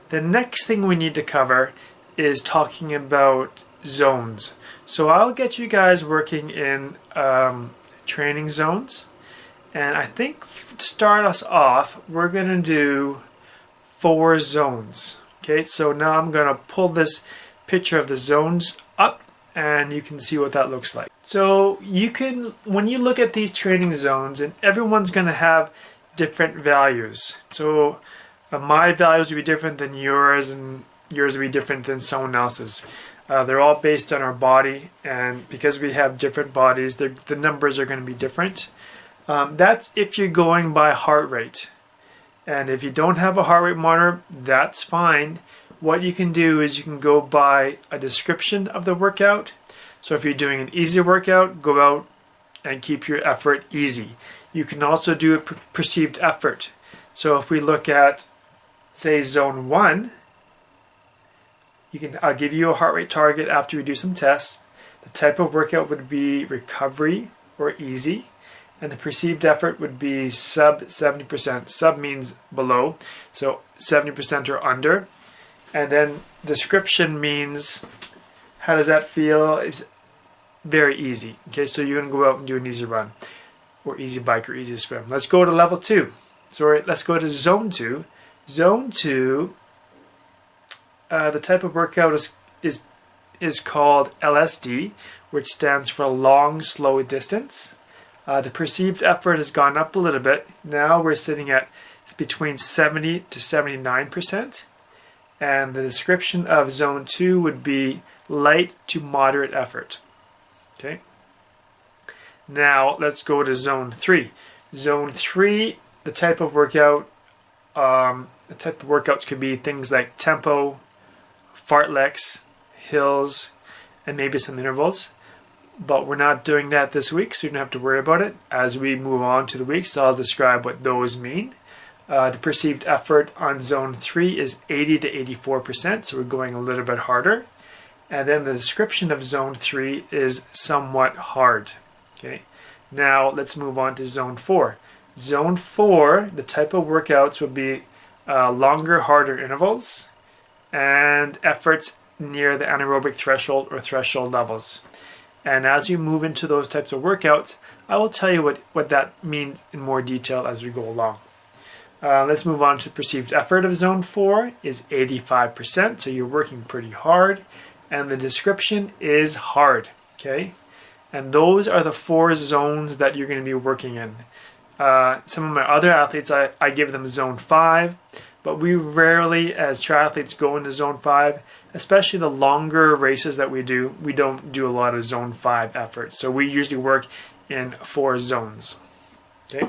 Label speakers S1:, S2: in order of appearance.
S1: The next thing we need to cover is talking about zones. So I'll get you guys working in training zones, and I think to start us off we're going to do 4 zones. Okay, so now I'm going to pull this picture of the zones up and you can see what that looks like. So you can, when you look at these training zones, and everyone's going to have different values. So my values will be different than yours, and yours will be different than someone else's. They're all based on our body, and because we have different bodies, the numbers are going to be different. That's if you're going by heart rate. And if you don't have a heart rate monitor, that's fine. What you can do is you can go by a description of the workout. So if you're doing an easy workout, go out and keep your effort easy. You can also do a perceived effort. So if we look at, say, zone 1, I'll give you a heart rate target after we do some tests. The type of workout would be recovery or easy, and the perceived effort would be sub 70%. Sub means below, so 70% or under. And then description means, how does that feel? It's very easy. Okay, so you're going to go out and do an easy run, or easy bike, or easy swim. Let's go to level 2. Sorry, let's go to zone 2. Zone 2, the type of workout is called LSD, which stands for long, slow distance. The perceived effort has gone up a little bit. Now we're sitting at between 70 to 79%. And the description of zone 2 would be light to moderate effort. Okay. Now let's go to zone 3. Zone 3, the type of workout, workouts could be things like tempo, fartleks, hills, and maybe some intervals. But we're not doing that this week, so you don't have to worry about it. As we move on to the weeks, I'll describe what those mean. The perceived effort on zone 3 is 80 to 84%, so we're going a little bit harder. And then the description of zone 3 is somewhat hard. Okay. Now let's move on to zone 4. Zone 4, the type of workouts would be longer, harder intervals and efforts near the anaerobic threshold or threshold levels. And as we move into those types of workouts, I will tell you what that means in more detail as we go along. Let's move on to perceived effort of zone 4 is 85%, so you're working pretty hard, and the description is hard. Okay, and those are the 4 zones that you're going to be working in. Some of my other athletes, I give them zone 5, but we rarely as triathletes go into zone 5, especially the longer races that we don't do a lot of zone 5 efforts. So we usually work in 4 zones. Okay.